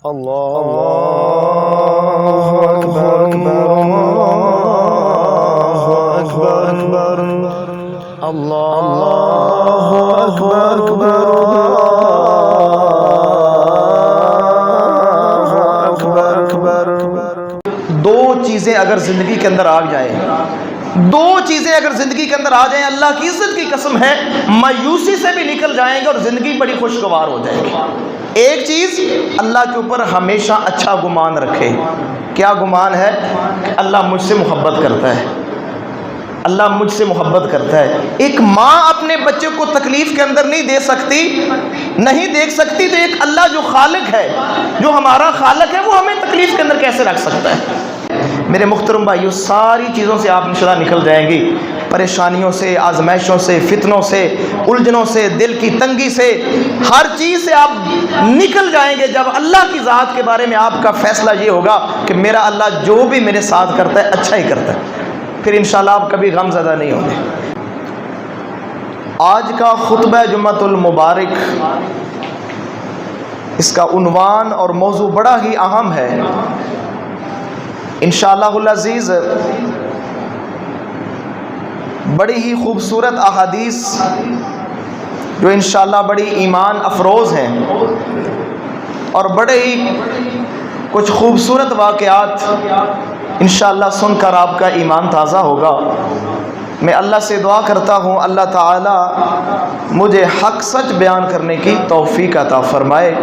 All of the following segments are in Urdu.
اللہ اکبر اللہ اکبر اللہ اکبر اللہ اکبر۔ دو چیزیں اگر زندگی کے اندر آ جائیں، دو چیزیں اگر زندگی کے اندر آ جائیں، اللہ کی عزت کی قسم ہے مایوسی سے بھی نکل جائیں گے اور زندگی بڑی خوشگوار ہو جائے گی۔ ایک چیز، اللہ کے اوپر ہمیشہ اچھا گمان رکھے۔ کیا گمان ہے؟ کہ اللہ مجھ سے محبت کرتا ہے، اللہ مجھ سے محبت کرتا ہے۔ ایک ماں اپنے بچے کو تکلیف کے اندر نہیں دیکھ سکتی تو ایک اللہ جو خالق ہے، جو ہمارا خالق ہے، وہ ہمیں تکلیف کے اندر کیسے رکھ سکتا ہے؟ میرے محترم بھائیو، ساری چیزوں سے آپ انشاءاللہ نکل جائیں گی، پریشانیوں سے، آزمائشوں سے، فتنوں سے، الجھنوں سے، دل کی تنگی سے، ہر چیز سے آپ نکل جائیں گے جب اللہ کی ذات کے بارے میں آپ کا فیصلہ یہ ہوگا کہ میرا اللہ جو بھی میرے ساتھ کرتا ہے اچھا ہی کرتا ہے۔ پھر انشاءاللہ آپ کبھی غم زدہ نہیں ہوں گے۔ آج کا خطبہ جمعۃ المبارک، اس کا عنوان اور موضوع بڑا ہی اہم ہے۔ انشاءاللہ العزیز بڑی ہی خوبصورت احادیث جو انشاءاللہ بڑی ایمان افروز ہیں اور بڑے ہی کچھ خوبصورت واقعات انشاءاللہ سن کر آپ کا ایمان تازہ ہوگا۔ میں اللہ سے دعا کرتا ہوں اللہ تعالی مجھے حق سچ بیان کرنے کی توفیق عطا فرمائے،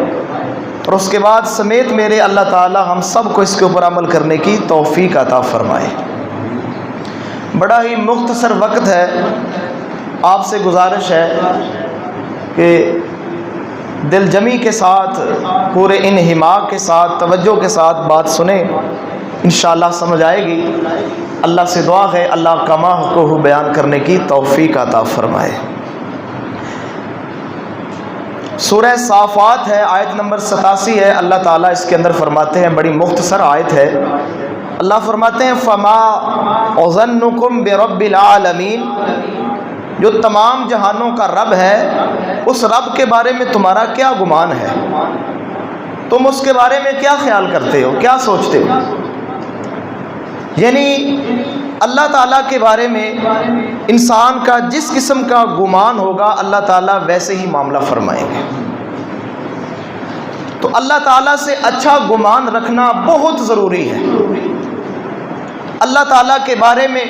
اور اس کے بعد سمیت میرے اللہ تعالی ہم سب کو اس کے اوپر عمل کرنے کی توفیق عطا فرمائے۔ بڑا ہی مختصر وقت ہے، آپ سے گزارش ہے کہ دل جمی کے ساتھ، پورے انہماک کے ساتھ، توجہ کے ساتھ بات سنیں، انشاءاللہ سمجھ آئے گی۔ اللہ سے دعا ہے اللہ کما کو بیان کرنے کی توفیق عطا فرمائے۔ سورہ صافات ہے، آیت نمبر 87 ہے۔ اللہ تعالیٰ اس کے اندر فرماتے ہیں، بڑی مختصر آیت ہے، اللہ فرماتے ہیں فما اظنکم برب العالمین، جو تمام جہانوں کا رب ہے، اس رب کے بارے میں تمہارا کیا گمان ہے؟ تم اس کے بارے میں کیا خیال کرتے ہو، کیا سوچتے ہو؟ یعنی اللہ تعالیٰ کے بارے میں انسان کا جس قسم کا گمان ہوگا اللہ تعالیٰ ویسے ہی معاملہ فرمائیں گے۔ تو اللہ تعالیٰ سے اچھا گمان رکھنا بہت ضروری ہے۔ اللہ تعالیٰ کے بارے میں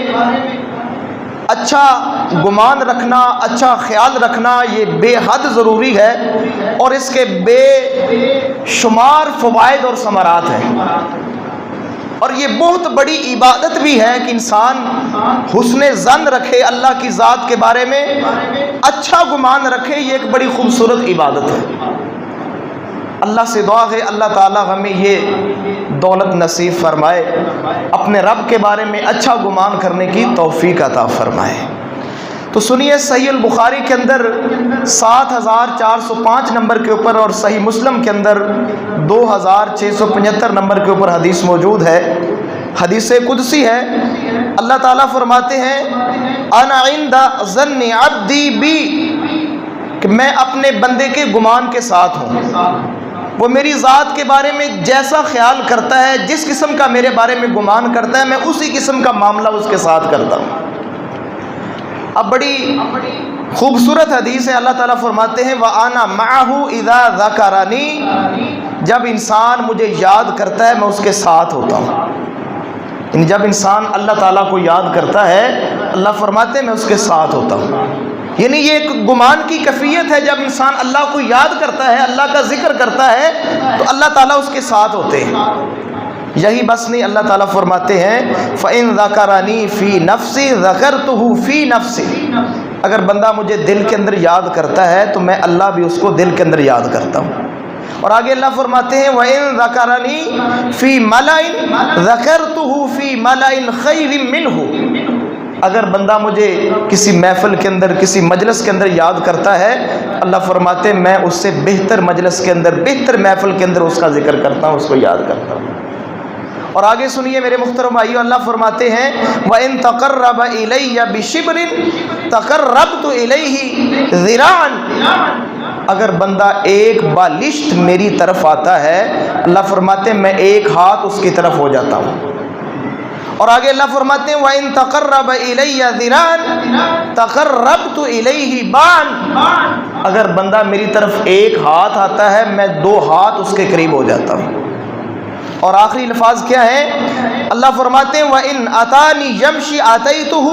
اچھا گمان رکھنا، اچھا خیال رکھنا، یہ بے حد ضروری ہے، اور اس کے بے شمار فوائد اور ثمرات ہیں، اور یہ بہت بڑی عبادت بھی ہے کہ انسان حسن ظن رکھے، اللہ کی ذات کے بارے میں اچھا گمان رکھے، یہ ایک بڑی خوبصورت عبادت ہے۔ اللہ سے دعا ہے اللہ تعالیٰ ہمیں یہ دولت نصیب فرمائے، اپنے رب کے بارے میں اچھا گمان کرنے کی توفیق عطا فرمائے۔ تو سنیے، صحیح البخاری کے اندر 7405 نمبر کے اوپر اور صحیح مسلم کے اندر 2675 نمبر کے اوپر حدیث موجود ہے، حدیث قدسی ہے۔ اللہ تعالیٰ فرماتے ہیں انا عند ظن عبدی بی، کہ میں اپنے بندے کے گمان کے ساتھ ہوں، وہ میری ذات کے بارے میں جیسا خیال کرتا ہے، جس قسم کا میرے بارے میں گمان کرتا ہے، میں اسی قسم کا معاملہ اس کے ساتھ کرتا ہوں۔ اب بڑی خوبصورت حدیث ہے، اللہ تعالیٰ فرماتے ہیں وَأَنَا مَعَهُ إِذَا ذَكَرَنِي، جب انسان مجھے یاد کرتا ہے میں اس کے ساتھ ہوتا ہوں۔ یعنی جب انسان اللہ تعالیٰ کو یاد کرتا ہے، اللہ فرماتے ہیں میں اس کے ساتھ ہوتا ہوں۔ یعنی یہ ایک گمان کی کیفیت ہے، جب انسان اللہ کو یاد کرتا ہے، اللہ کا ذکر کرتا ہے، تو اللہ تعالیٰ اس کے ساتھ ہوتے ہیں۔ یہی بس نہیں، اللہ تعالیٰ فرماتے ہیں فَإِن ذَكَرَنِي فِي نَفْسِي ذَكَرْتُهُ فِي نَفْسِي، اگر بندہ مجھے دل کے اندر یاد کرتا ہے تو میں اللہ بھی اس کو دل کے اندر یاد کرتا ہوں۔ اور آگے اللہ فرماتے ہیں وَإِن ذَكَرَنِي فِي مَلَئٍ ذَكَرْتُهُ فِي مَلَئٍ خَيْرٍ مِّنْهُ، اگر بندہ مجھے کسی محفل کے اندر، کسی مجلس کے اندر یاد کرتا ہے، اللہ فرماتے ہیں میں اس سے بہتر مجلس کے اندر، بہتر محفل کے اندر اس کا ذکر کرتا ہوں، اس کو یاد کرتا ہوں۔ اور آگے سنیے میرے محترم بھائیو، اللہ فرماتے ہیں وَإِن تَقَرَّبَ إِلَيَّ بِشِبْرٍ تَقَرَّبْتُ إِلَيْهِ ذِرَاعًا، اگر بندہ ایک بالشت میری طرف آتا ہے اللہ فرماتے ہیں میں ایک ہاتھ اس کی طرف ہو جاتا ہوں. اور آگے اللہ فرماتے ہیں وَإِن تَقَرَّبَ إِلَيَّ ذِرَانٍ تَقَرَّبْتُ إِلَيْهِ بَانٍ. اگر بندہ میری طرف ایک ہاتھ آتا ہے میں 2 ہاتھ اس کے قریب ہو جاتا ہوں. اور آخری الفاظ کیا ہے؟ اللہ فرماتے ہیں وَإِنْ أَتَانِي يَمْشِي آتَيْتُهُ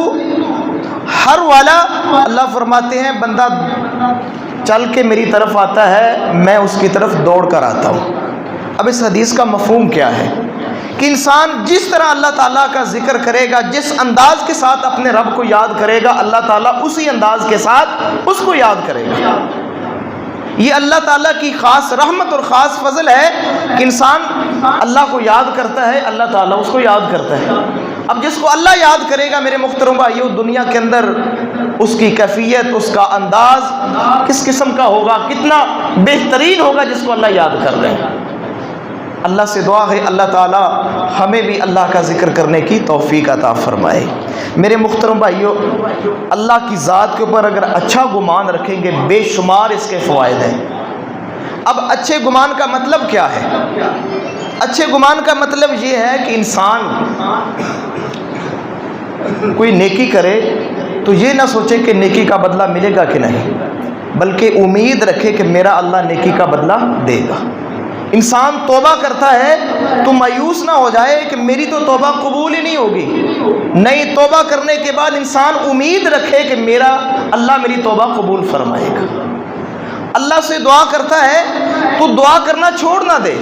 ہر والا. اللہ فرماتے ہیں بندہ چل کے میری طرف آتا ہے میں اس کی طرف دوڑ کر آتا ہوں. اب اس حدیث کا مفہوم کیا ہے کہ انسان جس طرح اللہ تعالیٰ کا ذکر کرے گا، جس انداز کے ساتھ اپنے رب کو یاد کرے گا، اللہ تعالیٰ اسی انداز کے ساتھ اس کو یاد کرے گا. یہ اللہ تعالیٰ کی خاص رحمت اور خاص فضل ہے کہ انسان اللہ کو یاد کرتا ہے، اللہ تعالیٰ اس کو یاد کرتا ہے. اب جس کو اللہ یاد کرے گا میرے محترم بھائیو، دنیا کے اندر اس کی کیفیت، اس کا انداز کس قسم کا ہوگا، کتنا بہترین ہوگا جس کو اللہ یاد کر رہے ہیں. اللہ سے دعا ہے اللہ تعالیٰ ہمیں بھی اللہ کا ذکر کرنے کی توفیق عطا فرمائے. میرے محترم بھائیو، اللہ کی ذات کے اوپر اگر اچھا گمان رکھیں گے بے شمار اس کے فوائد ہیں. اب اچھے گمان کا مطلب کیا ہے؟ اچھے گمان کا مطلب یہ ہے کہ انسان کوئی نیکی کرے تو یہ نہ سوچے کہ نیکی کا بدلہ ملے گا کہ نہیں، بلکہ امید رکھے کہ میرا اللہ نیکی کا بدلہ دے گا. انسان توبہ کرتا ہے تو مایوس نہ ہو جائے کہ میری تو توبہ قبول ہی نہیں ہوگی. نہیں، توبہ کرنے کے بعد انسان امید رکھے کہ میرا اللہ میری توبہ قبول فرمائے گا. اللہ سے دعا کرتا ہے تو دعا کرنا چھوڑ نہ دے.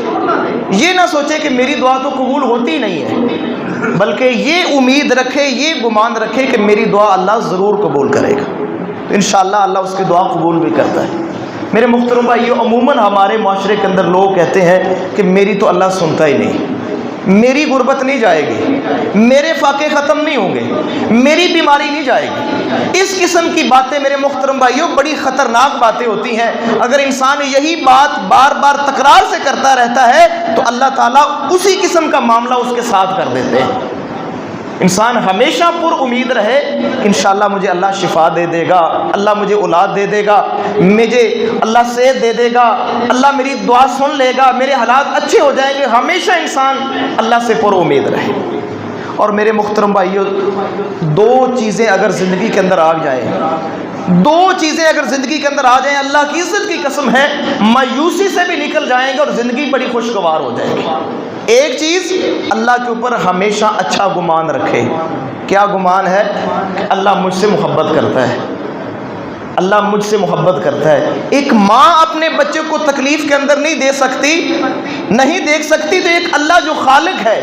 یہ نہ سوچے کہ میری دعا تو قبول ہوتی نہیں ہے، بلکہ یہ امید رکھے، یہ گمان رکھے کہ میری دعا اللہ ضرور قبول کرے گا. تو انشاءاللہ اللہ اس کی دعا قبول بھی کرتا ہے. میرے محترم بھائیو، عموماً ہمارے معاشرے کے اندر لوگ کہتے ہیں کہ میری تو اللہ سنتا ہی نہیں، میری غربت نہیں جائے گی، میرے فاقے ختم نہیں ہوں گے، میری بیماری نہیں جائے گی. اس قسم کی باتیں میرے محترم بھائیو بڑی خطرناک باتیں ہوتی ہیں. اگر انسان یہی بات بار بار تکرار سے کرتا رہتا ہے تو اللہ تعالیٰ اسی قسم کا معاملہ اس کے ساتھ کر دیتے ہیں. انسان ہمیشہ پر امید رہے کہ انشاءاللہ مجھے اللہ شفا دے دے گا، اللہ مجھے اولاد دے دے گا، مجھے اللہ صحت دے دے گا، اللہ میری دعا سن لے گا، میرے حالات اچھے ہو جائیں گے. ہمیشہ انسان اللہ سے پر امید رہے. اور میرے محترم بھائیو، 2 چیزیں اگر زندگی کے اندر آ جائیں، 2 چیزیں اگر زندگی کے اندر آ جائیں، اللہ کی عزت کی قسم ہے مایوسی سے بھی نکل جائیں گے اور زندگی بڑی خوشگوار ہو جائے گی. ایک چیز، اللہ کے اوپر ہمیشہ اچھا گمان رکھے. کیا گمان ہے؟ اللہ مجھ سے محبت کرتا ہے، اللہ مجھ سے محبت کرتا ہے. ایک ماں اپنے بچے کو تکلیف کے اندر نہیں دے سکتی، نہیں دیکھ سکتی، تو ایک اللہ جو خالق ہے،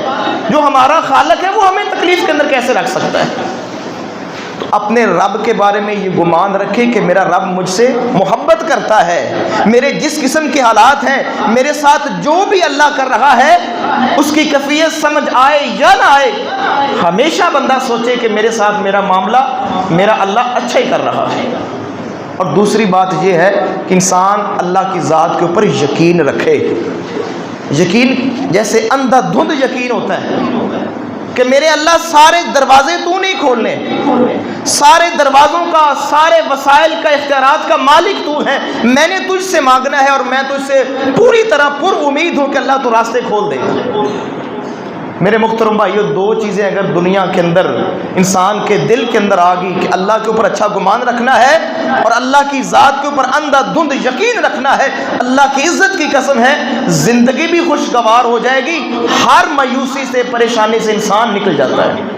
جو ہمارا خالق ہے، وہ ہمیں تکلیف کے اندر کیسے رکھ سکتا ہے؟ تو اپنے رب کے بارے میں یہ گمان رکھے کہ میرا رب مجھ سے محبت کرتا ہے. میرے جس قسم کے حالات ہیں، میرے ساتھ جو بھی اللہ کر رہا ہے، اس کی کیفیت سمجھ آئے یا نہ آئے، ہمیشہ بندہ سوچے کہ میرے ساتھ میرا معاملہ میرا اللہ اچھا ہی کر رہا ہے. اور دوسری بات یہ ہے کہ انسان اللہ کی ذات کے اوپر یقین رکھے. یقین جیسے اندھا دھند یقین ہوتا ہے کہ میرے اللہ سارے دروازے تو نہیں کھولنے، سارے دروازوں کا، سارے وسائل کا، اختیارات کا مالک تو ہے. میں نے تجھ سے مانگنا ہے اور میں تجھ سے پوری طرح پر امید ہوں کہ اللہ تو راستے کھول دے گا. میرے محترم بھائیو، 2 چیزیں اگر دنیا کے اندر انسان کے دل کے اندر آ گئی کہ اللہ کے اوپر اچھا گمان رکھنا ہے اور اللہ کی ذات کے اوپر اندھا دھند یقین رکھنا ہے، اللہ کی عزت کی قسم ہے زندگی بھی خوشگوار ہو جائے گی. ہر مایوسی سے، پریشانی سے انسان نکل جاتا ہے.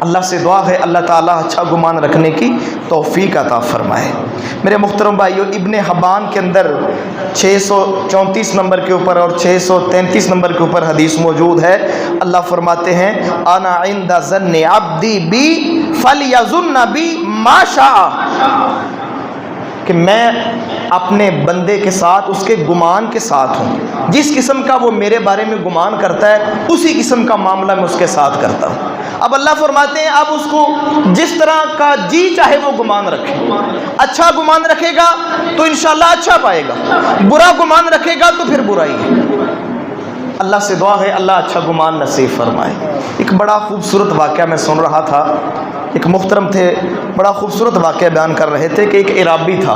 اللہ سے دعا ہے اللہ تعالیٰ اچھا گمان رکھنے کی توفیق عطا فرمائے. میرے محترم بھائیو، ابن حبان کے اندر 634 نمبر کے اوپر اور 633 نمبر کے اوپر حدیث موجود ہے. اللہ فرماتے ہیں انا عند ظن عبدی بی فلیظن بی ما شاء، کہ میں اپنے بندے کے ساتھ اس کے گمان کے ساتھ ہوں. جس قسم کا وہ میرے بارے میں گمان کرتا ہے اسی قسم کا معاملہ میں اس کے ساتھ کرتا ہوں. اب اللہ فرماتے ہیں اب اس کو جس طرح کا جی چاہے وہ گمان رکھے. اچھا گمان رکھے گا تو انشاءاللہ اچھا پائے گا، برا گمان رکھے گا تو پھر برائی ہے. اللہ سے دعا ہے اللہ اچھا گمان نصیب فرمائے. ایک بڑا خوبصورت واقعہ میں سن رہا تھا، ایک محترم تھے بڑا خوبصورت واقعہ بیان کر رہے تھے کہ ایک عرابی تھا،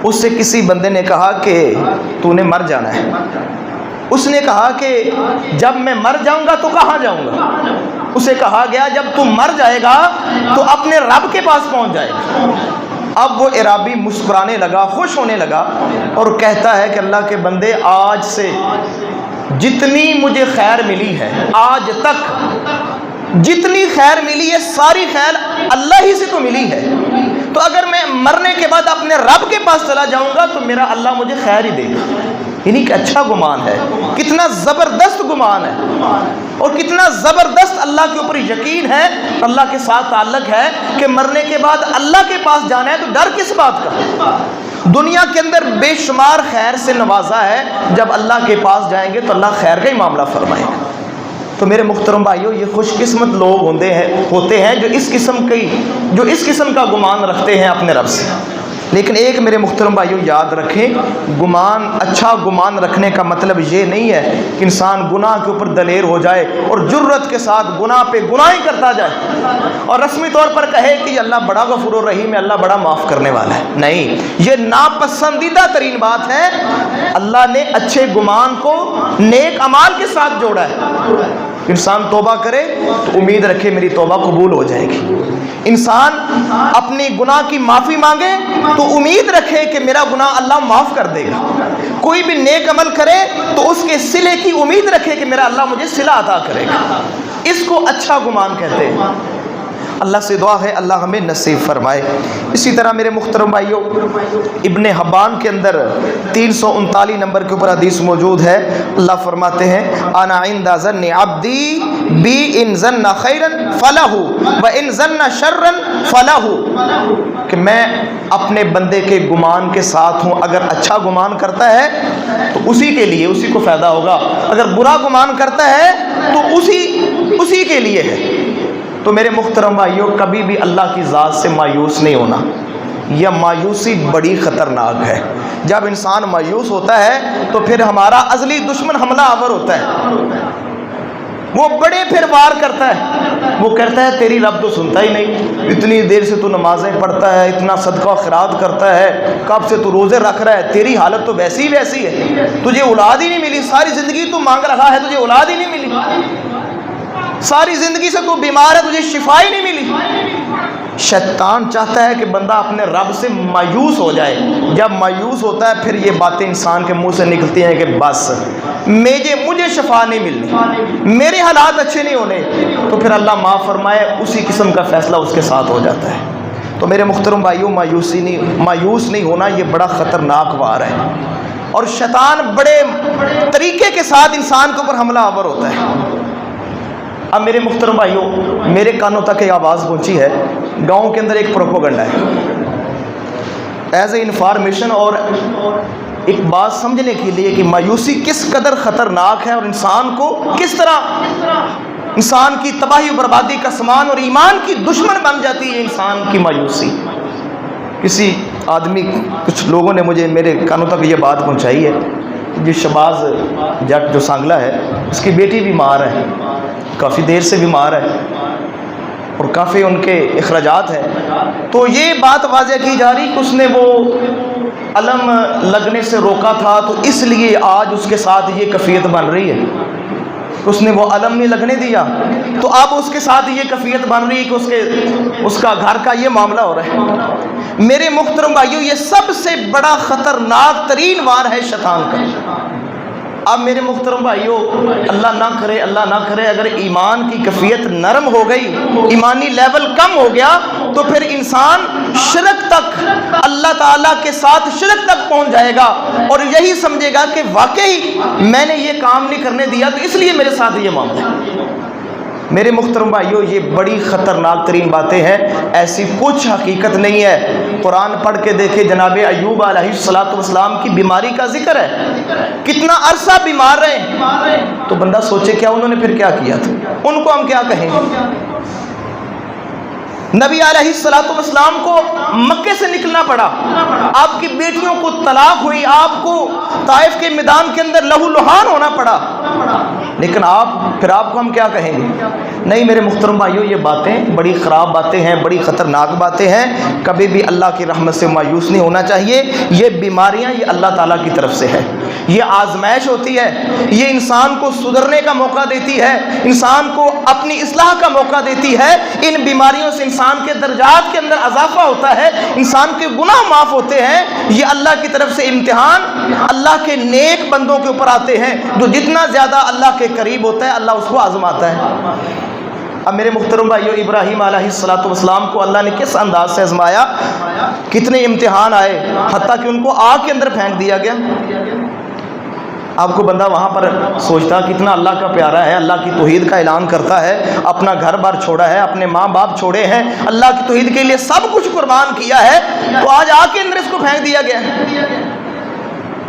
اس سے کسی بندے نے کہا کہ تو نے مر جانا ہے. اس نے کہا کہ جب میں مر جاؤں گا تو کہاں جاؤں گا؟ اسے کہا گیا جب تو مر جائے گا تو اپنے رب کے پاس پہنچ جائے گا. اب وہ اعرابی مسکرانے لگا، خوش ہونے لگا اور کہتا ہے کہ اللہ کے بندے، آج سے جتنی مجھے خیر ملی ہے، آج تک جتنی خیر ملی ہے ساری خیر اللہ ہی سے تو ملی ہے، تو اگر میں مرنے کے بعد اپنے رب کے پاس چلا جاؤں گا تو میرا اللہ مجھے خیر ہی دے گا. یعنی کہ اچھا گمان ہے، کتنا زبردست گمان ہے اور کتنا زبردست اللہ کے اوپر یقین ہے، اللہ کے ساتھ تعلق ہے کہ مرنے کے بعد اللہ کے پاس جانا ہے تو ڈر کس بات کا؟ دنیا کے اندر بے شمار خیر سے نوازا ہے، جب اللہ کے پاس جائیں گے تو اللہ خیر کا ہی معاملہ فرمائے گا. تو میرے محترم بھائیوں، یہ خوش قسمت لوگ ہوتے ہیں جو اس قسم کا گمان رکھتے ہیں اپنے رب سے. لیکن ایک میرے محترم بھائیوں یاد رکھیں، اچھا گمان رکھنے کا مطلب یہ نہیں ہے کہ انسان گناہ کے اوپر دلیر ہو جائے اور جرت کے ساتھ گناہ پہ گناہ ہی کرتا جائے اور رسمی طور پر کہے کہ یہ اللہ بڑا غفور الرحیم ہے، اللہ بڑا معاف کرنے والا ہے. نہیں، یہ ناپسندیدہ ترین بات ہے. اللہ نے اچھے گمان کو نیک اعمال کے ساتھ جوڑا ہے. انسان توبہ کرے تو امید رکھے میری توبہ قبول ہو جائے گی. انسان اپنی گناہ کی معافی مانگے تو امید رکھے کہ میرا گناہ اللہ معاف کر دے گا. کوئی بھی نیک عمل کرے تو اس کے صلے کی امید رکھے کہ میرا اللہ مجھے صلہ عطا کرے گا. اس کو اچھا گمان کہتے ہیں. اللہ سے دعا ہے اللہ ہمیں نصیب فرمائے. اسی طرح میرے محترم بھائیوں، ابن حبان کے اندر 339 نمبر کے اوپر حدیث موجود ہے. اللہ فرماتے ہیں انا عند ظن عبدی بی ان ظن خیرا فلہ و ان ظن شرا فلہ، کہ میں اپنے بندے کے گمان کے ساتھ ہوں. اگر اچھا گمان کرتا ہے تو اسی کے لیے، اسی کو فائدہ ہوگا. اگر برا گمان کرتا ہے تو اسی کے لیے ہے. تو میرے محترم بھائیوں، کبھی بھی اللہ کی ذات سے مایوس نہیں ہونا. یہ مایوسی بڑی خطرناک ہے. جب انسان مایوس ہوتا ہے تو پھر ہمارا ازلی دشمن حملہ آور ہوتا ہے. وہ بڑے پھر وار کرتا ہے. وہ کہتا ہے تیری رب تو سنتا ہی نہیں، اتنی دیر سے تو نمازیں پڑھتا ہے، اتنا صدقہ و خیرات کرتا ہے، کب سے تو روزے رکھ رہا ہے، تیری حالت تو ویسی ہے، تجھے اولاد ہی نہیں ملی، ساری زندگی تو مانگ رہا ہے، تجھے اولاد ہی نہیں ملی، ساری زندگی سے تو بیمار ہے، تجھے شفا ہی نہیں ملی. شیطان چاہتا ہے کہ بندہ اپنے رب سے مایوس ہو جائے. جب مایوس ہوتا ہے پھر یہ باتیں انسان کے منہ سے نکلتی ہیں کہ بس مجھے شفا نہیں ملنی، میرے حالات اچھے نہیں ہونے. تو پھر اللہ معاف فرمائے اسی قسم کا فیصلہ اس کے ساتھ ہو جاتا ہے. تو میرے محترم بھائیوں، مایوس نہیں ہونا یہ بڑا خطرناک وار ہے، اور شیطان بڑے طریقے کے ساتھ انسان کے اوپر حملہ آور ہوتا ہے. اب میرے محترم بھائیوں، میرے کانوں تک یہ آواز پہنچی ہے، گاؤں کے اندر ایک پروپیگنڈا ہے ایز اے انفارمیشن اور ایک بات سمجھنے کے لیے کہ مایوسی کس قدر خطرناک ہے اور انسان کو کس طرح انسان کی تباہی و بربادی کا سامان اور ایمان کی دشمن بن جاتی ہے انسان کی مایوسی. کسی آدمی، کچھ لوگوں نے مجھے میرے کانوں تک یہ بات پہنچائی ہے، جس شباز جٹ جو سانگلہ ہے، اس کی بیٹی بیمار ہے، کافی دیر سے بیمار ہے اور کافی ان کے اخراجات ہیں. تو یہ بات واضح کی جا رہی کہ اس نے وہ علم لگنے سے روکا تھا، تو اس لیے آج اس کے ساتھ یہ کیفیت بن رہی ہے. اس نے وہ علم نہیں لگنے دیا تو اب اس کے ساتھ یہ کیفیت بن رہی ہے کہ اس کا گھر کا یہ معاملہ ہو رہا ہے. میرے محترم بھائیوں، یہ سب سے بڑا خطرناک ترین وار ہے شیطان کا. اب میرے محترم بھائیوں، اللہ نہ کرے اگر ایمان کی کیفیت نرم ہو گئی، ایمانی لیول کم ہو گیا، تو پھر انسان شرک تک، اللہ تعالیٰ کے ساتھ شرک تک پہنچ جائے گا اور یہی سمجھے گا کہ واقعی میں نے یہ کام نہیں کرنے دیا تو اس لیے میرے ساتھ یہ معاملہ ہے. میرے محترم بھائیوں، یہ بڑی خطرناک ترین باتیں ہیں، ایسی کچھ حقیقت نہیں ہے. قرآن پڑھ کے دیکھے، جناب ایوب علیہ السلام کی بیماری کا ذکر ہے، کتنا عرصہ بیمار رہے. تو بندہ سوچے کیا انہوں نے پھر کیا کیا تھا، ان کو ہم کیا کہیں گے. نبی علیہ السلام کو مکے سے نکلنا پڑا، آپ کی بیٹیوں کو طلاق ہوئی، آپ کو طائف کے میدان کے اندر لہو لہان ہونا پڑا، لیکن پھر آپ کو ہم کیا کہیں گے؟ نہیں میرے محترم بھائیو، یہ باتیں بڑی خراب باتیں ہیں، بڑی خطرناک باتیں ہیں، کبھی بھی اللہ کی رحمت سے مایوس نہیں ہونا چاہیے۔ یہ بیماریاں یہ اللہ تعالیٰ کی طرف سے ہے، یہ آزمائش ہوتی ہے، یہ انسان کو سدھرنے کا موقع دیتی ہے، انسان کو اپنی اصلاح کا موقع دیتی ہے۔ ان بیماریوں سے انسان کے درجات کے اندر اضافہ ہوتا ہے، انسان کے گناہ معاف ہوتے ہیں۔ یہ اللہ کی طرف سے امتحان اللہ کے نیک بندوں کے اوپر آتے ہیں، جو جتنا زیادہ اللہ کے قریب ہوتا ہے اللہ اس کو آزماتا ہے۔ اب میرے محترم بھائیو، ابراہیم علیہ السلام کو اللہ نے کس انداز سے آزمایا، کتنے امتحان آئے، حتیٰ کہ ان کو آگ کے اندر پھینک دیا گیا۔ آپ کو بندہ وہاں پر سوچتا کتنا اللہ کا پیارا ہے، اللہ کی توحید کا اعلان کرتا ہے، اپنا گھر بار چھوڑا ہے، اپنے ماں باپ چھوڑے ہیں، اللہ کی توحید کے لیے سب کچھ قربان کیا ہے، تو آج آگ کے اندر اس کو پھینک دیا گیا ہے۔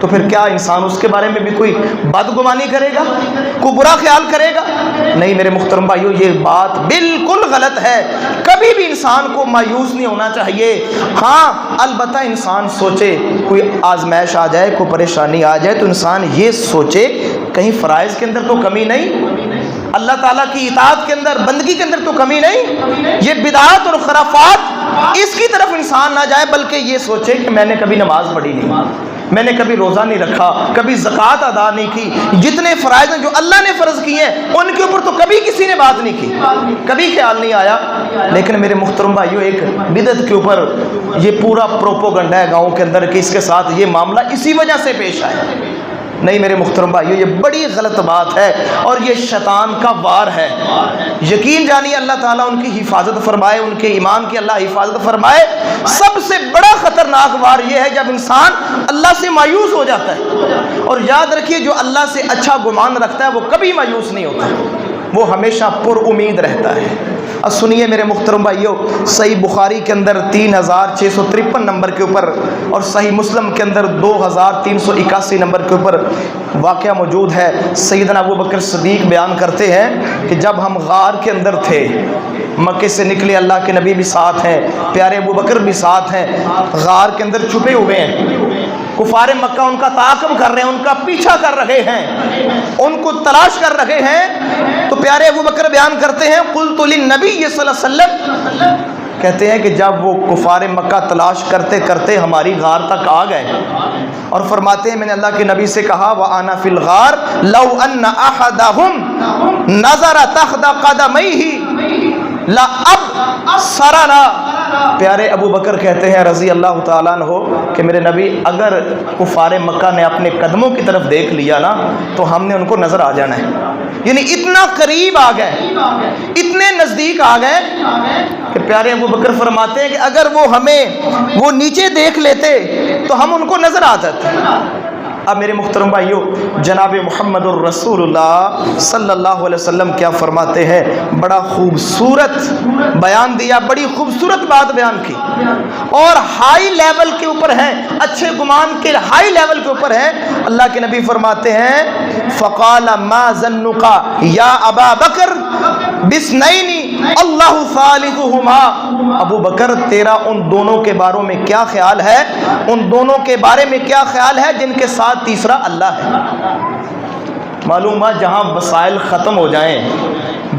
تو پھر کیا انسان اس کے بارے میں بھی کوئی بدگمانی کرے گا، کوئی برا خیال کرے گا؟ نہیں میرے محترم بھائیو، یہ بات بالکل غلط ہے۔ کبھی بھی انسان کو مایوس نہیں ہونا چاہیے۔ ہاں البتہ انسان سوچے، کوئی آزمائش آ جائے، کوئی پریشانی آ جائے، تو انسان یہ سوچے کہیں فرائض کے اندر تو کمی نہیں، اللہ تعالیٰ کی اطاعت کے اندر، بندگی کے اندر تو کمی نہیں، یہ بدعات اور خرافات اس کی طرف انسان نہ جائے، بلکہ یہ سوچے کہ میں نے کبھی نماز پڑھی نہیں، میں نے کبھی روزہ نہیں رکھا، کبھی زکوٰۃ ادا نہیں کی، جتنے فرائض ہیں جو اللہ نے فرض کیے ہیں ان کے اوپر تو کبھی کسی نے بات نہیں کی، کبھی خیال نہیں آیا۔ لیکن میرے محترم بھائیو، ایک بدعت کے اوپر یہ پورا پروپوگنڈا ہے گاؤں کے اندر کہ اس کے ساتھ یہ معاملہ اسی وجہ سے پیش آیا۔ نہیں میرے محترم بھائیو، یہ بڑی غلط بات ہے اور یہ شیطان کا وار ہے۔ یقین جانیے اللہ تعالیٰ ان کی حفاظت فرمائے، ان کے ایمان کی اللہ حفاظت فرمائے۔ سب سے بڑا خطرناک وار یہ ہے جب انسان اللہ سے مایوس ہو جاتا ہے، اور یاد رکھیے جو اللہ سے اچھا گمان رکھتا ہے وہ کبھی مایوس نہیں ہوتا، وہ ہمیشہ پر امید رہتا ہے۔ اب سنیے میرے محترم بھائیو، صحیح بخاری کے اندر 3653 نمبر کے اوپر اور صحیح مسلم کے اندر 2381 نمبر کے اوپر واقعہ موجود ہے۔ سیدنا ابو بکر صدیق بیان کرتے ہیں کہ جب ہم غار کے اندر تھے، مکے سے نکلے، اللہ کے نبی بھی ساتھ ہیں، پیارے ابو بکر بھی ساتھ ہیں، غار کے اندر چھپے ہوئے ہیں، کفار مکہ ان کا تعاقب کر رہے ہیں، ان کا پیچھا کر رہے ہیں، ان کو تلاش کر رہے ہیں۔ تو پیارے ابو بکر بیان کرتے ہیں، قلت للنبی صلی اللہ علیہ وسلم، کہتے ہیں کہ جب وہ کفار مکہ تلاش کرتے کرتے ہماری غار تک آ گئے اور فرماتے ہیں میں نے اللہ کے نبی سے کہا وَأَنَا فِي الْغَارِ لَوْ أَنَّ أَحَدَهُمْ نَظَرَ تَحْتَ قَدَمَيْهِ لَأَبْصَرَنَا۔ پیارے ابو بکر کہتے ہیں رضی اللہ تعالیٰ عنہ کہ میرے نبی اگر کفار مکہ نے اپنے قدموں کی طرف دیکھ لیا نا تو ہم نے ان کو نظر آ جانا ہے، یعنی اتنا قریب آ گئے، اتنے نزدیک آ گئے کہ پیارے ابو بکر فرماتے ہیں کہ اگر وہ ہمیں وہ نیچے دیکھ لیتے تو ہم ان کو نظر آ جاتے۔ اب میرے محترم بھائیو، جناب محمد الرسول اللہ صلی اللہ علیہ وسلم کیا فرماتے ہیں، بڑا خوبصورت بیان دیا، بڑی خوبصورت بات بیان کی، اور ہائی لیول کے اوپر ہے، اچھے گمان کے ہائی لیول کے اوپر ہے۔ اللہ کے نبی فرماتے ہیں فقال ما ظنک یا ابا بکر بسنین اللہ ثالثہما، ابو بکر تیرا ان دونوں کے باروں میں کیا خیال ہے، ان دونوں کے بارے میں کیا خیال ہے جن کے ساتھ تیسرا اللہ ہے۔ معلوم ہے جہاں وسائل ختم ہو جائیں،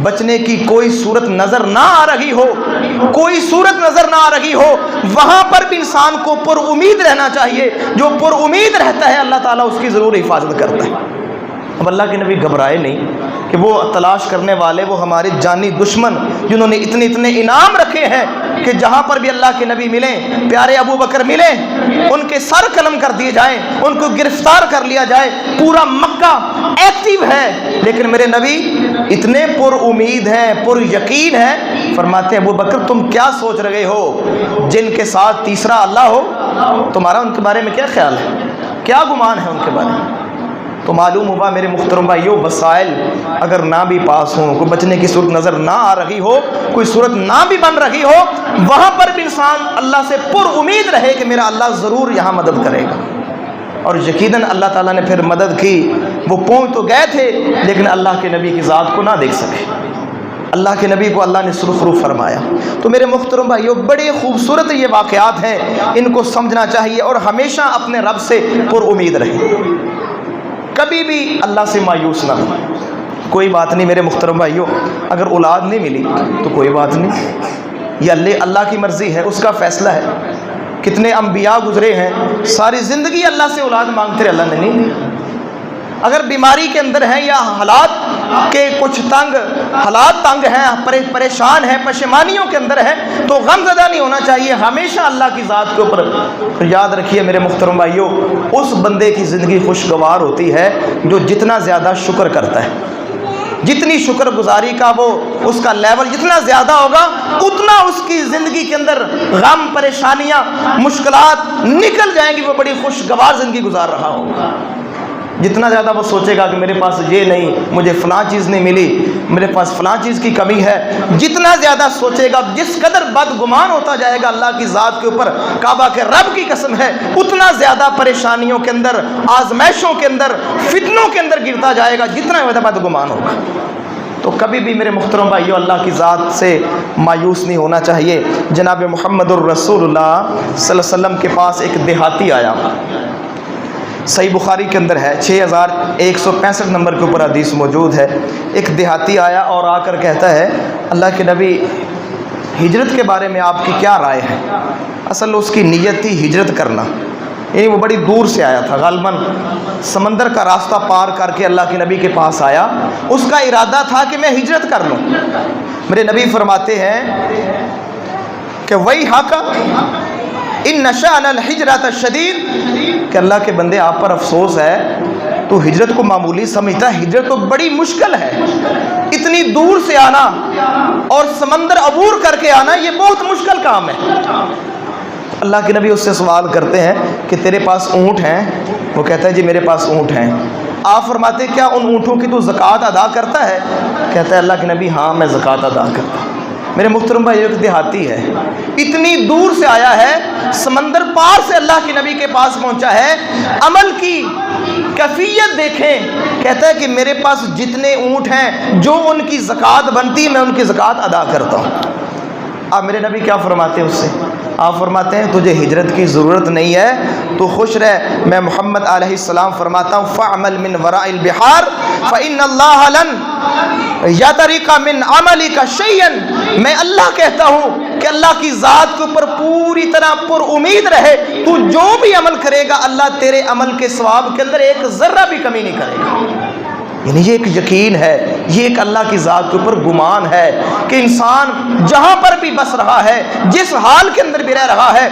بچنے کی کوئی صورت نظر نہ آ رہی ہو، کوئی صورت نظر نہ آ رہی ہو، وہاں پر بھی انسان کو پر امید رہنا چاہیے۔ جو پر امید رہتا ہے اللہ تعالیٰ اس کی ضرور حفاظت کرتا ہے۔ اب اللہ کے نبی گھبرائے نہیں کہ وہ تلاش کرنے والے، وہ ہمارے جانی دشمن جنہوں نے اتنے انعام رکھے ہیں کہ جہاں پر بھی اللہ کے نبی ملیں، پیارے ابو بکر ملیں، ان کے سر قلم کر دیے جائیں، ان کو گرفتار کر لیا جائے۔ پورا مکہ ایکٹیو ہے، لیکن میرے نبی اتنے پر امید ہیں، پر یقین ہیں، فرماتے ہیں ابو بکر تم کیا سوچ رہے ہو، جن کے ساتھ تیسرا اللہ ہو تمہارا ان کے بارے میں کیا خیال ہے، کیا گمان ہے ان کے بارے میں؟ تو معلوم ہوا میرے محترم بھائیو، وسائل اگر نہ بھی پاس ہوں، کوئی بچنے کی صورت نظر نہ آ رہی ہو، کوئی صورت نہ بھی بن رہی ہو، وہاں پر بھی انسان اللہ سے پر امید رہے کہ میرا اللہ ضرور یہاں مدد کرے گا۔ اور یقیناً اللہ تعالیٰ نے پھر مدد کی۔ وہ پہنچ تو گئے تھے لیکن اللہ کے نبی کی ذات کو نہ دیکھ سکے۔ اللہ کے نبی کو اللہ نے سرخرو فرمایا۔ تو میرے محترم بھائیو، بڑے خوبصورت یہ واقعات ہیں، ان کو سمجھنا چاہیے اور ہمیشہ اپنے رب سے پر امید رہے، کبھی بھی اللہ سے مایوس نہ ہو۔ کوئی بات نہیں میرے محترم بھائیو، اگر اولاد نہیں ملی تو کوئی بات نہیں، یہ اللہ کی مرضی ہے، اس کا فیصلہ ہے۔ کتنے انبیاء گزرے ہیں، ساری زندگی اللہ سے اولاد مانگتے رہے، اللہ نے نہیں دی۔ اگر بیماری کے اندر ہیں یا حالات کے کچھ حالات تنگ ہیں، پریشان ہیں، پشیمانیوں کے اندر ہیں، تو غم زدہ نہیں ہونا چاہیے، ہمیشہ اللہ کی ذات کے اوپر یاد رکھیے میرے محترم بھائیو، اس بندے کی زندگی خوشگوار ہوتی ہے جو جتنا زیادہ شکر کرتا ہے، جتنی شکر گزاری کا وہ اس کا لیول جتنا زیادہ ہوگا، اتنا اس کی زندگی کے اندر غم، پریشانیاں، مشکلات نکل جائیں گی، وہ بڑی خوشگوار زندگی گزار رہا ہوگا۔ جتنا زیادہ وہ سوچے گا کہ میرے پاس یہ نہیں، مجھے فلاں چیز نہیں ملی، میرے پاس فلاں چیز کی کمی ہے، جتنا زیادہ سوچے گا، جس قدر بدگمان ہوتا جائے گا اللہ کی ذات کے اوپر، کعبہ کے رب کی قسم ہے، اتنا زیادہ پریشانیوں کے اندر، آزمائشوں کے اندر، فتنوں کے اندر گرتا جائے گا، جتنا زیادہ بدگمان ہوگا۔ تو کبھی بھی میرے محترم بھائیو اللہ کی ذات سے مایوس نہیں ہونا چاہیے۔ جناب محمد الرسول اللہ صلی اللہ علیہ وسلم کے پاس ایک دیہاتی آیا، صحیح بخاری کے اندر ہے، 6165 نمبر کے اوپر حدیث موجود ہے۔ ایک دیہاتی آیا اور آ کر کہتا ہے، اللہ کے نبی ہجرت کے بارے میں آپ کی کیا رائے ہے؟ اصل اس کی نیت تھی ہجرت کرنا، یعنی وہ بڑی دور سے آیا تھا، غالباً سمندر کا راستہ پار کر کے اللہ کے نبی کے پاس آیا، اس کا ارادہ تھا کہ میں ہجرت کر لوں۔ میرے نبی فرماتے ہیں کہ وہی حق ان نشأن الحجرۃ الشدید، کہ اللہ کے بندے آپ پر افسوس ہے، تو ہجرت کو معمولی سمجھتا ہے، ہجرت تو بڑی مشکل ہے، اتنی دور سے آنا اور سمندر عبور کر کے آنا یہ بہت مشکل کام ہے۔ اللہ کے نبی اس سے سوال کرتے ہیں کہ تیرے پاس اونٹ ہیں؟ وہ کہتا ہے جی میرے پاس اونٹ ہیں۔ آپ فرماتے کیا ان اونٹوں کی تو زکوٰۃ ادا کرتا ہے؟ کہتا ہے اللہ کے نبی ہاں میں زکوٰۃ ادا کرتا ہوں۔ میرے محترم بھائی ایک دیہاتی ہے، اتنی دور سے آیا ہے، سمندر پار سے اللہ کے نبی کے پاس پہنچا ہے، عمل کی کیفیت دیکھیں، کہتا ہے کہ میرے پاس جتنے اونٹ ہیں جو ان کی زکوٰۃ بنتی میں ان کی زکوٰۃ ادا کرتا ہوں۔ اب میرے نبی کیا فرماتے ہیں اس سے؟ آپ فرماتے ہیں تجھے ہجرت کی ضرورت نہیں ہے، تو خوش رہ، میں محمد علیہ السلام فرماتا ہوں فَعْمَلْ مِنْ وَرَاءِ الْبِحَارِ فَإِنَّ اللَّهَ لَنْ يَتَرِكَ مِنْ عَمَلِكَ شَيْئًا، میں اللہ کہتا ہوں کہ اللہ کی ذات کے اوپر پوری طرح پر امید رہے، تو جو بھی عمل کرے گا اللہ تیرے عمل کے ثواب کے اندر ایک ذرہ بھی کمی نہیں کرے گا۔ یعنی یہ ایک یقین ہے، یہ ایک اللہ کی ذات کے اوپر گمان ہے کہ انسان جہاں پر بھی بس رہا ہے، جس حال کے اندر بھی رہ رہا ہے،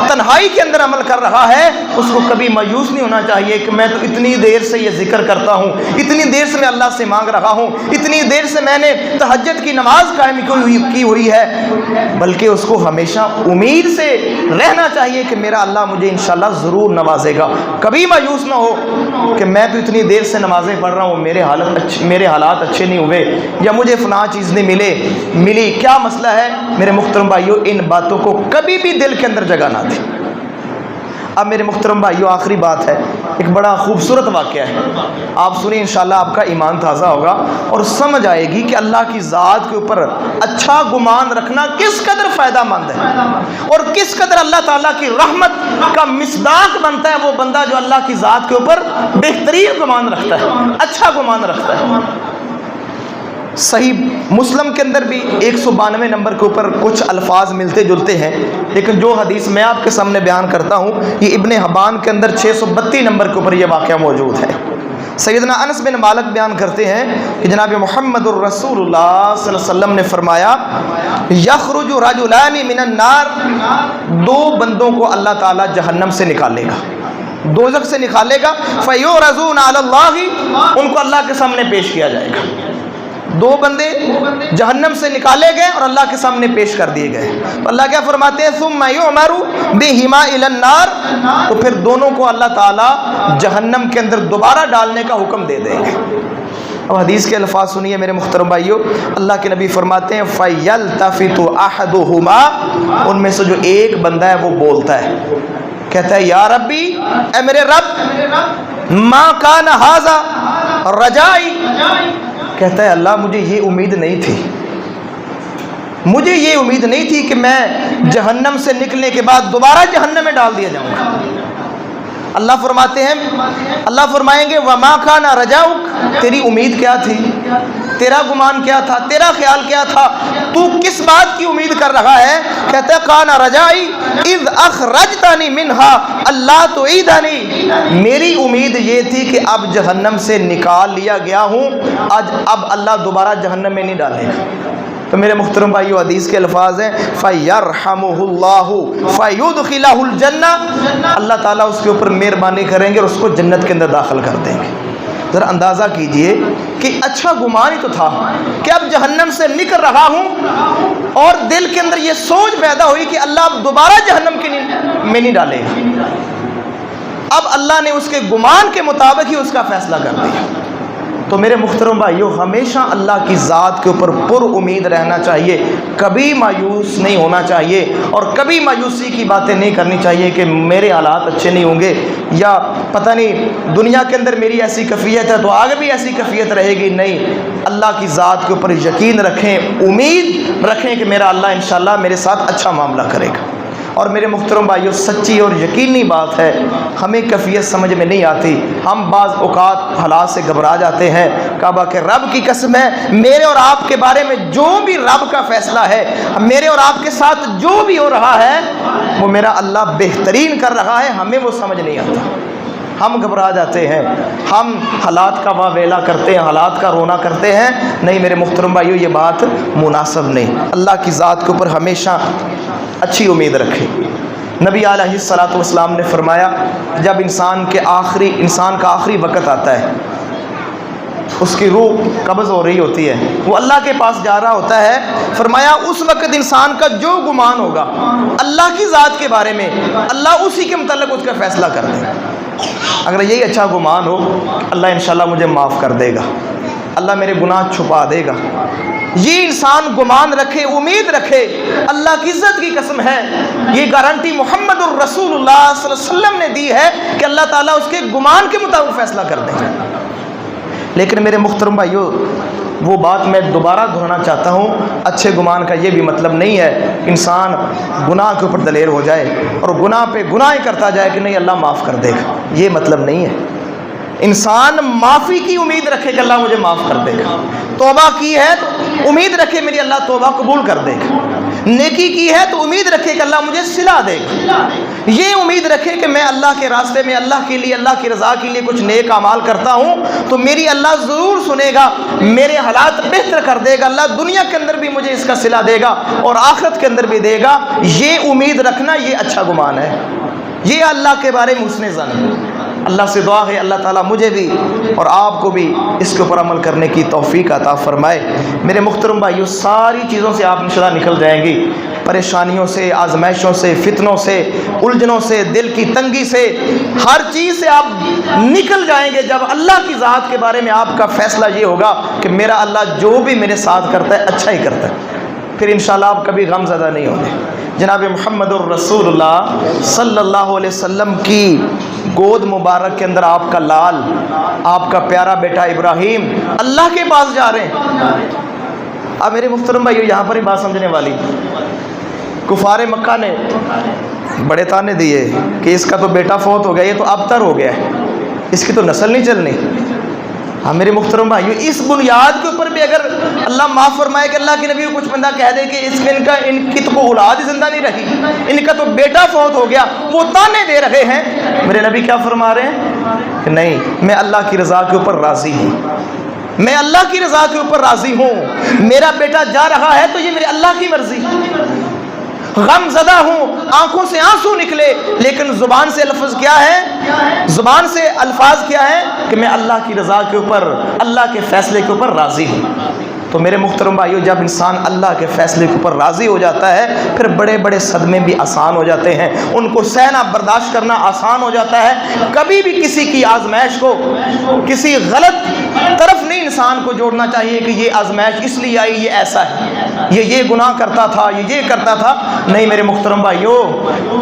تنہائی کے اندر عمل کر رہا ہے، اس کو کبھی مایوس نہیں ہونا چاہیے کہ میں تو اتنی دیر سے یہ ذکر کرتا ہوں، اتنی دیر سے میں اللہ سے مانگ رہا ہوں، اتنی دیر سے میں نے تہجد کی نماز قائم کی ہوئی ہے، بلکہ اس کو ہمیشہ امید سے رہنا چاہیے کہ میرا اللہ مجھے انشاءاللہ ضرور نوازے گا۔ کبھی مایوس نہ ہو کہ میں تو اتنی دیر سے نمازیں پڑھ رہا ہوں، میرے حالات اچھے نہیں ہوئے، یا مجھے فلاں چیز نہیں ملی، کیا مسئلہ ہے؟ میرے محترم بھائیو ان باتوں کو کبھی بھی دل کے اندر جگہ نہ دیں۔ اب میرے محترم بھائیو آخری بات ہے، ایک بڑا خوبصورت واقعہ ہے، آپ سنیں انشاءاللہ آپ کا ایمان تازہ ہوگا اور سمجھ آئے گی کہ اللہ کی ذات کے اوپر اچھا گمان رکھنا کس قدر فائدہ مند ہے اور کس قدر اللہ تعالیٰ کی رحمت کا مصداق بنتا ہے وہ بندہ جو اللہ کی ذات کے اوپر بہترین گمان رکھتا ہے، اچھا گمان رکھتا ہے۔ صحیح مسلم کے اندر بھی 192 نمبر کے اوپر کچھ الفاظ ملتے جلتے ہیں، لیکن جو حدیث میں آپ کے سامنے بیان کرتا ہوں یہ ابن حبان کے اندر 632 نمبر کے اوپر یہ واقعہ موجود ہے۔ سیدنا انس بن مالک بیان کرتے ہیں کہ جناب محمد الرسول اللہ صلی اللہ علیہ وسلم نے فرمایا یخرج رجلان من النار، دو بندوں کو اللہ تعالیٰ جہنم سے نکالے گا، دوزخ سے نکالے گا، فیعرضون علی اللہ، ان کو اللہ کے سامنے پیش کیا جائے گا۔ دو بندے جہنم سے نکالے گئے اور اللہ کے سامنے پیش کر دیے گئے، تو اللہ کیا فرماتے ہیں ثم یؤمر بہما الی النار، تو پھر دونوں کو اللہ تعالیٰ جہنم کے اندر دوبارہ ڈالنے کا حکم دے دیں گے۔ اب حدیث کے الفاظ سنیے میرے محترم بھائیو، اللہ کے نبی فرماتے ہیں فَيَلْتَفِتُ أَحَدُهُمَا، ان میں سے جو ایک بندہ ہے وہ بولتا ہے، کہتا ہے یا ربی، اے میرے رب، ما کان ھذا رجائی، کہتا ہے اللہ مجھے یہ امید نہیں تھی مجھے یہ امید نہیں تھی کہ میں جہنم سے نکلنے کے بعد دوبارہ جہنم میں ڈال دیا جاؤں گا۔ اللہ فرماتے ہیں، اللہ فرمائیں گے وما کان رجاؤک، تیری امید کیا تھی، تیرا گمان کیا تھا، تیرا خیال کیا تھا، تو کس بات کی امید کر رہا ہے؟ کہتے ہیں کان رجائی اذ اخرجتنی منہا اللہ تعیدنی، میری امید یہ تھی کہ اب جہنم سے نکال لیا گیا ہوں، اب اللہ دوبارہ جہنم میں نہیں ڈالے گا۔ تو میرے محترم بھائیو، حدیث کے الفاظ ہیں فَيَرْحَمُهُ اللَّهُ فَيُدْخِلَهُ الْجَنَّةِ، اللہ تعالیٰ اس کے اوپر مہربانی کریں گے اور اس کو جنت کے اندر داخل کر دیں گے۔ ذرا اندازہ کیجئے کہ اچھا گمان ہی تو تھا کہ اب جہنم سے نکل رہا ہوں اور دل کے اندر یہ سوچ پیدا ہوئی کہ اللہ اب دوبارہ جہنم میں نہیں ڈالے گا۔ اب اللہ نے اس کے گمان کے مطابق ہی اس کا فیصلہ کر دیا۔ تو میرے محترم بھائیو، ہمیشہ اللہ کی ذات کے اوپر پر امید رہنا چاہیے، کبھی مایوس نہیں ہونا چاہیے اور کبھی مایوسی کی باتیں نہیں کرنی چاہیے کہ میرے حالات اچھے نہیں ہوں گے یا پتہ نہیں دنیا کے اندر میری ایسی کیفیت ہے تو آگے بھی ایسی کیفیت رہے گی۔ نہیں، اللہ کی ذات کے اوپر یقین رکھیں، امید رکھیں کہ میرا اللہ انشاءاللہ میرے ساتھ اچھا معاملہ کرے گا۔ اور میرے محترم بھائیو، سچی اور یقینی بات ہے، ہمیں کیفیت سمجھ میں نہیں آتی، ہم بعض اوقات حالات سے گھبرا جاتے ہیں۔ کعبہ کے رب کی قسم ہے، میرے اور آپ کے بارے میں جو بھی رب کا فیصلہ ہے، میرے اور آپ کے ساتھ جو بھی ہو رہا ہے، وہ میرا اللہ بہترین کر رہا ہے، ہمیں وہ سمجھ نہیں آتا، ہم گھبرا جاتے ہیں، ہم حالات کا واویلا کرتے ہیں، حالات کا رونا کرتے ہیں۔ نہیں میرے محترم بھائیو، یہ بات مناسب نہیں۔ اللہ کی ذات کے اوپر ہمیشہ اچھی امید رکھے۔ نبی علیہ الصلوۃ والسلام نے فرمایا، جب انسان کا آخری وقت آتا ہے، اس کی روح قبض ہو رہی ہوتی ہے، وہ اللہ کے پاس جا رہا ہوتا ہے، فرمایا اس وقت انسان کا جو گمان ہوگا اللہ کی ذات کے بارے میں، اللہ اسی کے متعلق اس کا فیصلہ کر دے گا۔ اگر یہی اچھا گمان ہو، اللہ انشاءاللہ مجھے معاف کر دے گا، اللہ میرے گناہ چھپا دے گا، یہ انسان گمان رکھے، امید رکھے، اللہ کی عزت کی قسم ہے، یہ گارنٹی محمد الرسول اللہ صلی اللہ علیہ وسلم نے دی ہے کہ اللہ تعالیٰ اس کے گمان کے مطابق فیصلہ کر دے گا۔ لیکن میرے محترم بھائیو، وہ بات میں دوبارہ دہرانا چاہتا ہوں، اچھے گمان کا یہ بھی مطلب نہیں ہے انسان گناہ کے اوپر دلیر ہو جائے اور گناہ پہ گناہ ہی کرتا جائے کہ نہیں اللہ معاف کر دے گا، یہ مطلب نہیں ہے۔ انسان معافی کی امید رکھے کہ اللہ مجھے معاف کر دے گا، توبہ کی ہے تو امید رکھے میری اللہ توبہ قبول کر دے گا، نیکی کی ہے تو امید رکھے کہ اللہ مجھے صلہ دے گا، یہ امید رکھے کہ میں اللہ کے راستے میں اللہ کے لیے، اللہ کی رضا کے لیے کچھ نیک اعمال کرتا ہوں تو میری اللہ ضرور سنے گا، میرے حالات بہتر کر دے گا، اللہ دنیا کے اندر بھی مجھے اس کا صلہ دے گا اور آخرت کے اندر بھی دے گا۔ یہ امید رکھنا یہ اچھا گمان ہے، یہ اللہ کے بارے میں حسن ظن۔ اللہ سے دعا ہے اللہ تعالیٰ مجھے بھی اور آپ کو بھی اس کے اوپر عمل کرنے کی توفیق عطا فرمائے۔ میرے محترم بھائیو، ساری چیزوں سے آپ انشاءاللہ نکل جائیں گی، پریشانیوں سے، آزمائشوں سے، فتنوں سے، الجھنوں سے، دل کی تنگی سے، ہر چیز سے آپ نکل جائیں گے جب اللہ کی ذات کے بارے میں آپ کا فیصلہ یہ ہوگا کہ میرا اللہ جو بھی میرے ساتھ کرتا ہے اچھا ہی کرتا ہے، پھر انشاءاللہ آپ کبھی غم زدہ نہیں ہوں گے۔ جناب محمد الرسول اللہ صلی اللہ علیہ وسلم کی گود مبارک کے اندر آپ کا لال، آپ کا پیارا بیٹا ابراہیم اللہ کے پاس جا رہے ہیں۔ اب میرے محترم بھائیو، یہاں پر ہی بات سمجھنے والی، کفار مکہ نے بڑے تانے دیے کہ اس کا تو بیٹا فوت ہو گیا، یہ تو ابتر ہو گیا ہے، اس کی تو نسل نہیں چلنی۔ ہاں میرے محترم بھائیو، اس بنیاد کے اوپر بھی اگر اللہ معاف فرمائے کہ اللہ کے نبی کو کچھ بندہ کہہ دے کہ ان کی تو کوئی اولاد ہی زندہ نہیں رہی، ان کا تو بیٹا فوت ہو گیا، وہ تانے دے رہے ہیں، میرے نبی کیا فرما رہے ہیں کہ نہیں، میں اللہ کی رضا کے اوپر راضی ہوں، میں اللہ کی رضا کے اوپر راضی ہوں، میرا بیٹا جا رہا ہے تو یہ میرے اللہ کی مرضی، غم زدہ ہوں، آنکھوں سے آنسو نکلے، لیکن زبان سے لفظ کیا ہے، زبان سے الفاظ کیا ہے کہ میں اللہ کی رضا کے اوپر، اللہ کے فیصلے کے اوپر راضی ہوں۔ تو میرے محترم بھائیو، جب انسان اللہ کے فیصلے کے اوپر راضی ہو جاتا ہے پھر بڑے بڑے صدمے بھی آسان ہو جاتے ہیں، ان کو سہنا برداشت کرنا آسان ہو جاتا ہے۔ کبھی بھی کسی کی آزمائش کو کسی غلط طرف نہیں انسان کو جوڑنا چاہیے کہ یہ آزمائش اس لیے آئی، یہ ایسا ہے، یہ گناہ کرتا تھا، یہ کرتا تھا، نہیں میرے محترم بھائیو،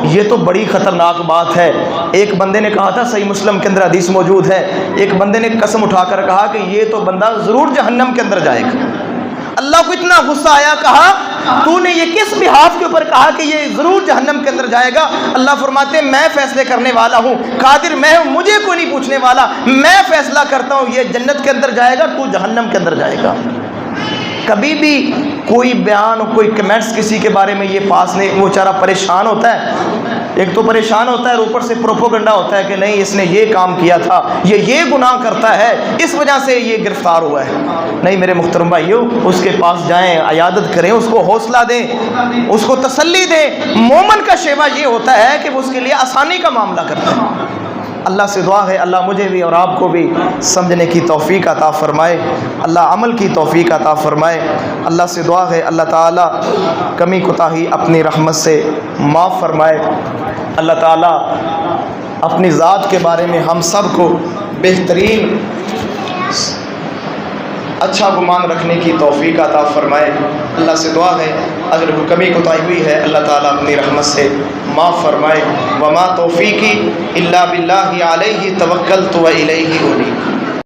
یہ تو بڑی خطرناک بات ہے۔ ایک بندے نے کہا تھا، صحیح مسلم کے اندر حدیث موجود ہے، ایک بندے نے قسم اٹھا کر کہا کہ یہ تو بندہ ضرور جہنم کے اندر جائے گا، اللہ کو اتنا غصہ آیا، کہا تو نے یہ کس بحاف کے اوپر کہا کہ یہ ضرور جہنم کے اندر جائے گا؟ اللہ فرماتے ہیں میں فیصلے کرنے والا ہوں، قادر میں ہوں، مجھے کوئی نہیں پوچھنے والا، میں فیصلہ کرتا ہوں، یہ جنت کے اندر جائے گا، تو جہنم کے اندر جائے گا۔ کبھی بھی کوئی بیان، کوئی کمنٹس کسی کے بارے میں یہ پاس نہیں، وہ بیچارہ پریشان ہوتا ہے، ایک تو پریشان ہوتا ہے، اوپر سے پروپوگنڈا ہوتا ہے کہ نہیں اس نے یہ کام کیا تھا، یہ گناہ کرتا ہے، اس وجہ سے یہ گرفتار ہوا ہے۔ نہیں میرے محترم بھائیو، اس کے پاس جائیں، عیادت کریں، اس کو حوصلہ دیں، اس کو تسلی دیں۔ مومن کا شیوا یہ ہوتا ہے کہ وہ اس کے لیے آسانی کا معاملہ کرتا ہے۔ اللہ سے دعا ہے اللہ مجھے بھی اور آپ کو بھی سمجھنے کی توفیق عطا فرمائے، اللہ عمل کی توفیق عطا فرمائے۔ اللہ سے دعا ہے اللہ تعالیٰ کمی کوتاہی اپنی رحمت سے معاف فرمائے۔ اللہ تعالیٰ اپنی ذات کے بارے میں ہم سب کو بہترین اچھا گمان رکھنے کی توفیق عطا فرمائے۔ اللہ سے دعا ہے اگر کوئی کمی کوتاہی ہوئی ہے اللہ تعالیٰ اپنی رحمت سے معاف فرمائے۔ وما توفیقی الا باللہ علیہ توکلت و الیہ انیب۔